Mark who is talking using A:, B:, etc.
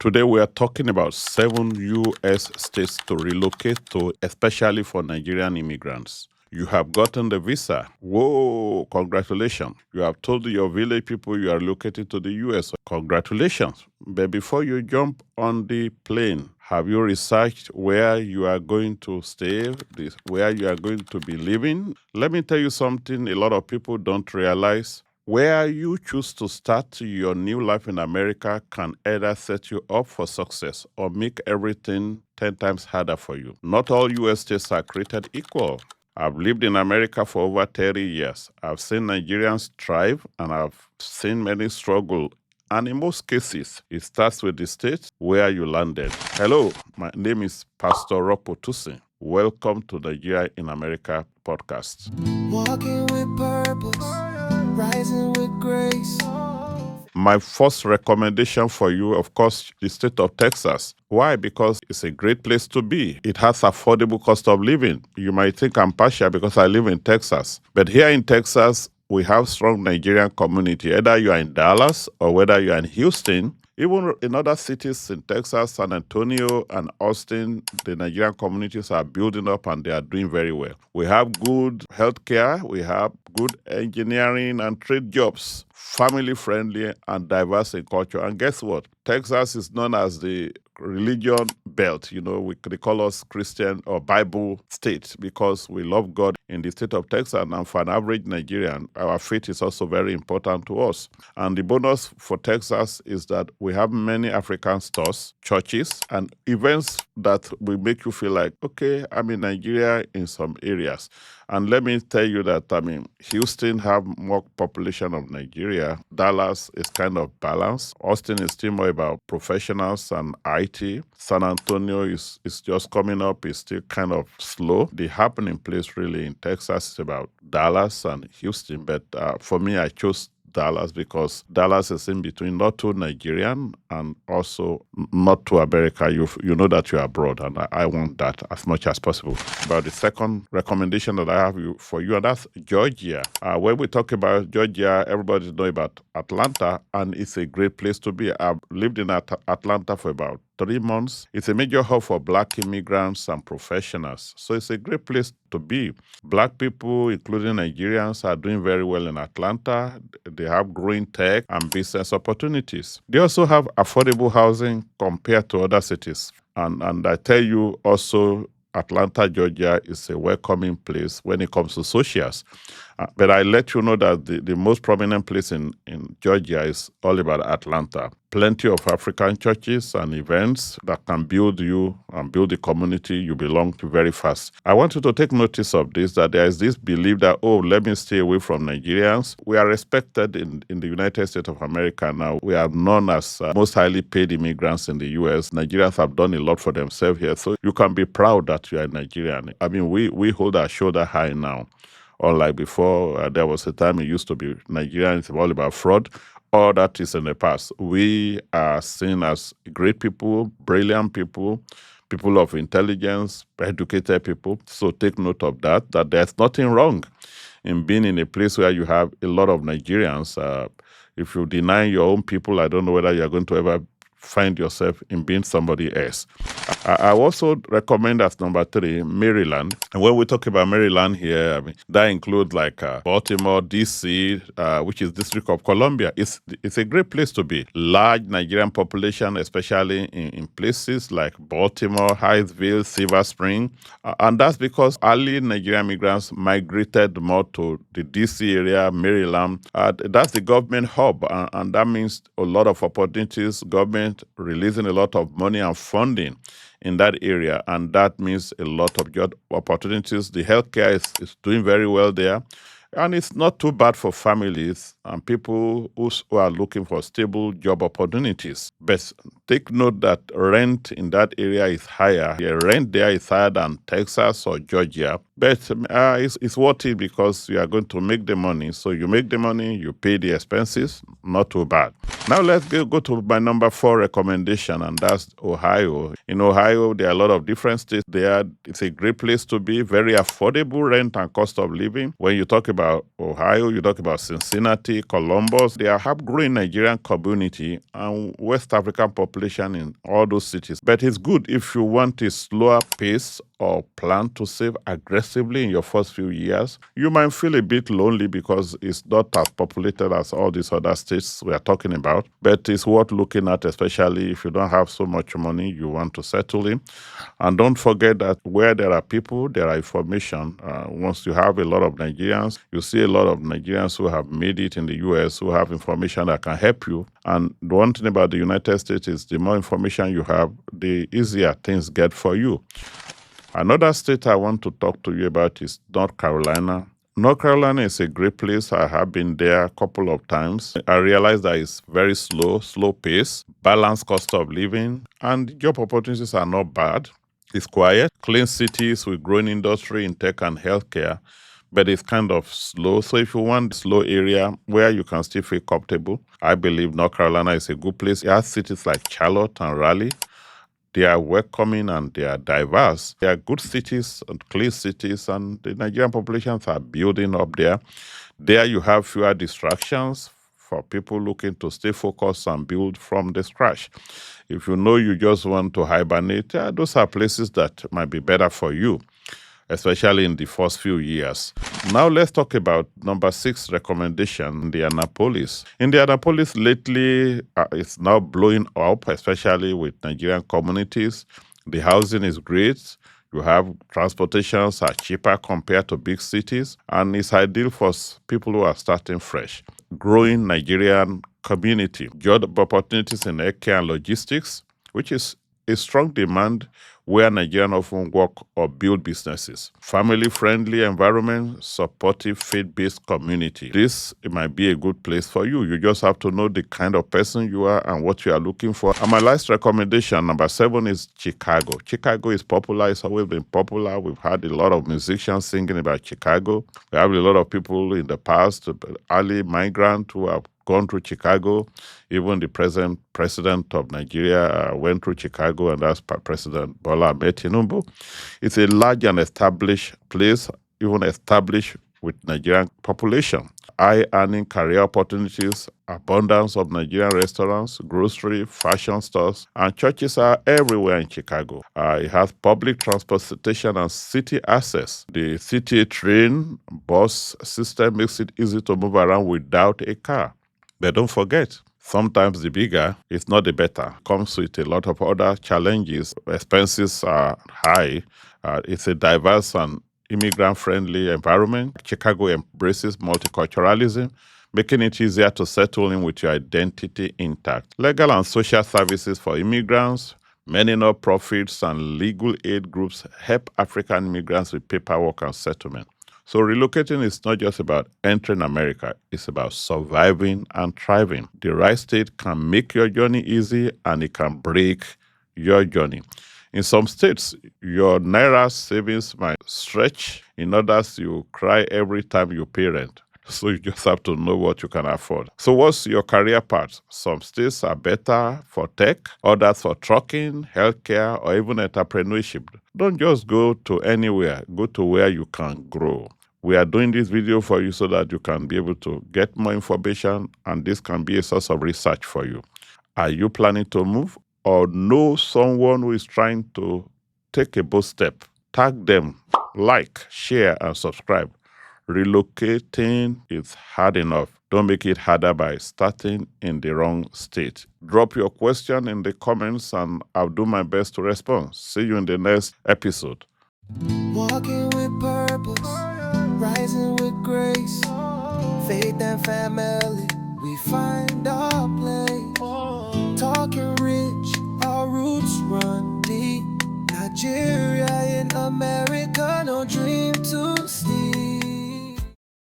A: Today we are talking about 7 U.S. states to relocate to, especially for Nigerian immigrants. You have gotten the visa. Whoa, congratulations. You have told your village people you are relocating to the U.S. Congratulations. But before you jump on the plane, have you researched where you are going to stay, where you are going to be living? Let me tell you something a lot of people don't realize. Where you choose to start your new life in America can either set you up for success or make everything 10 times harder for you. Not all U.S. states are created equal. I've lived in America for over 30 years. I've seen Nigerians thrive and I've seen many struggle. And in most cases, it starts with the state where you landed. Hello, my name is Pastor Ropo Tusi. Welcome to the Nigeria in America podcast.
B: Walking with purpose, rising with grace.
A: My first recommendation for you, of course, the state of Texas. Why? Because it's a great place to be. It has affordable cost of living. You might think I'm partial because I live in Texas. But here in Texas, we have strong Nigerian community. Either you are in Dallas or whether you are in Houston, even in other cities in Texas, San Antonio and Austin, the Nigerian communities are building up and they are doing very well. We have good healthcare, we have good engineering and trade jobs, family friendly and diverse in culture. And guess what? Texas is known as the religion belt. They call us Christian or Bible state because we love God in the state of Texas. And for an average Nigerian, our faith is also very important to us. And the bonus for Texas is that we have many African stores, churches, and events that will make you feel like, okay, I'm in Nigeria in some areas. And let me tell you that, Houston have more population of Nigeria. Dallas is kind of balanced. Austin is still more about professionals and IT. San Antonio is just coming up. It's still kind of slow. The happening place really in Texas is about Dallas and Houston. But for me, I chose Dallas because Dallas is in between, not too Nigerian and also not too America. You know that you're abroad, and I want that as much as possible. But the second recommendation that I have for you, and that's Georgia. When we talk about Georgia, everybody knows about Atlanta, and it's a great place to be. I've lived in Atlanta for about 3 months. It's a major hub for Black immigrants and professionals. So it's a great place to be. Black people, including Nigerians, are doing very well in Atlanta. They have growing tech and business opportunities. They also have affordable housing compared to other cities. And I tell you also, Atlanta, Georgia is a welcoming place when it comes to socials. But I let you know that the most prominent place in Georgia is all about Atlanta. Plenty of African churches and events that can build you and build the community you belong to very fast. I want you to take notice of this, that there is this belief that, let me stay away from Nigerians. We are respected in the United States of America now. We are known as most highly paid immigrants in the U.S. Nigerians have done a lot for themselves here. So you can be proud that you are Nigerian. We hold our shoulder high now. Unlike before, there was a time it used to be Nigerian, it's all about fraud. All that is in the past. We are seen as great people, brilliant people, people of intelligence, educated people. So take note of that there's nothing wrong in being in a place where you have a lot of Nigerians. If you deny your own people, I don't know whether you're going to ever find yourself in being somebody else. I also recommend as number 3, Maryland. And when we talk about Maryland here, that includes like Baltimore, D.C., which is District of Columbia. It's a great place to be. Large Nigerian population, especially in places like Baltimore, Hyattsville, Silver Spring. And that's because early Nigerian migrants migrated more to the D.C. area, Maryland. That's the government hub, and that means a lot of opportunities, government releasing a lot of money and funding in that area, and that means a lot of job opportunities. The healthcare is doing very well there. And it's not too bad for families and people who are looking for stable job opportunities. But take note that rent in that area is higher. The rent there is higher than Texas or Georgia. But it's worth it because you are going to make the money. So you make the money, you pay the expenses, not too bad. Now let's go to my number 4 recommendation, and that's Ohio. In Ohio, there are a lot of different states there. It's a great place to be, very affordable rent and cost of living. When you talk about about Ohio, you talk about Cincinnati, Columbus. They have growing Nigerian community and West African population in all those cities. But it's good if you want a slower pace or plan to save aggressively in your first few years. You might feel a bit lonely because it's not as populated as all these other states we are talking about, but it's worth looking at, especially if you don't have so much money you want to settle in. And don't forget that where there are people, there are information. Once you have a lot of Nigerians, you see a lot of Nigerians who have made it in the US, who have information that can help you. And the one thing about the United States is the more information you have, the easier things get for you. Another state I want to talk to you about is North Carolina. North Carolina is a great place. I have been there a couple of times. I realized that it's very slow pace, balanced cost of living, and job opportunities are not bad. It's quiet, clean cities with growing industry in tech and healthcare, but it's kind of slow. So if you want a slow area where you can still feel comfortable, I believe North Carolina is a good place. It has cities like Charlotte and Raleigh. They are welcoming and they are diverse. They are good cities and clean cities, and the Nigerian populations are building up there. There you have fewer distractions for people looking to stay focused and build from the scratch. If you know you just want to hibernate, those are places that might be better for you, especially in the first few years. Now let's talk about number 6 recommendation, Indianapolis. Indianapolis lately is now blowing up, especially with Nigerian communities. The housing is great. You have transportations are cheaper compared to big cities, and it's ideal for people who are starting fresh. Growing Nigerian community, job opportunities in healthcare and logistics, which is a strong demand where Nigerians often work or build businesses. Family-friendly environment, supportive faith-based community. This might be a good place for you. You just have to know the kind of person you are and what you are looking for. And my last recommendation, number 7, is Chicago. Chicago is popular. It's always been popular. We've had a lot of musicians singing about Chicago. We have a lot of people in the past, early migrants who have gone through Chicago. Even the present president of Nigeria went through Chicago, and that's President Bola Ahmed Tinubu. It's a large and established place, even established with Nigerian population. High earning career opportunities, abundance of Nigerian restaurants, grocery, fashion stores, and churches are everywhere in Chicago. It has public transportation and city access. The city train, bus system makes it easy to move around without a car. But don't forget, sometimes the bigger is not the better. Comes with a lot of other challenges. Expenses are high. It's a diverse and immigrant-friendly environment. Chicago embraces multiculturalism, making it easier to settle in with your identity intact. Legal and social services for immigrants, many non-profits and legal aid groups help African immigrants with paperwork and settlement. So relocating is not just about entering America, it's about surviving and thriving. The right state can make your journey easy and it can break your journey. In some states, your Naira savings might stretch. In others, you cry every time you pay rent. So you just have to know what you can afford. So what's your career path? Some states are better for tech, others for trucking, healthcare, or even entrepreneurship. Don't just go to anywhere. Go to where you can grow. We are doing this video for you so that you can be able to get more information, and this can be a source of research for you. Are you planning to move or know someone who is trying to take a bold step? Tag them, like, share, and subscribe. Relocating is hard enough. Don't make it harder by starting in the wrong state. Drop your question in the comments and I'll do my best to respond. See you in the next episode.
B: Walking with purpose, rising with grace, faith and family.